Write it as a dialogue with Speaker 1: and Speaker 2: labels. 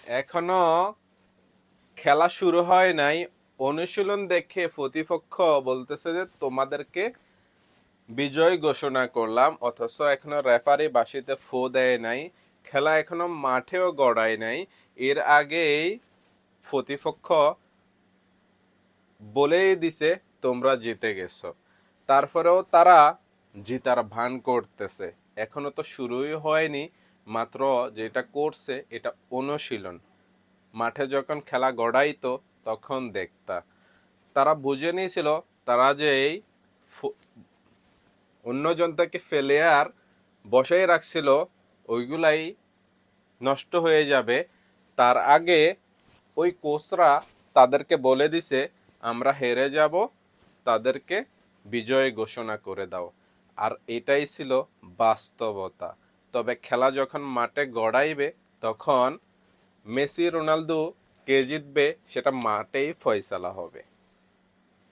Speaker 1: এখনো খেলা শুরু হয় নাই, অনুশীলন দেখে প্রতিপক্ষ বলতেছে যে তোমাদেরকে বিজয় ঘোষণা করলাম, অথচ এখনো রেফারি বাঁশিতে ফু দেয় নাই, খেলা এখনো মাঠেও গড়ায় নাই। এর আগেই প্রতিপক্ষ বলেই দিছে তোমরা জিতে গেছো, তারপরেও তারা জিতার ভান করতেছে। এখনো তো শুরুই হয়নি, মাত্র যেটা করছে এটা অনুশীলন। মাঠে যখন খেলা গড়াইতো তখন দেখতা তারা বুঝে নিয়েছিল তারা যে এই অন্যজন থেকে ফেলে আর বসাই রাখছিল ওইগুলাই নষ্ট হয়ে যাবে। তার আগে ওই কোচরা তাদেরকে বলে দিছে আমরা হেরে যাব, তাদেরকে বিজয় ঘোষণা করে দাও। আর এটাই ছিল বাস্তবতা। তবে খেলা যখন মাঠে গড়াইবে তখন মেসি রোনালদো কে জিতবে সেটা মাঠেই ফয়সালা হবে।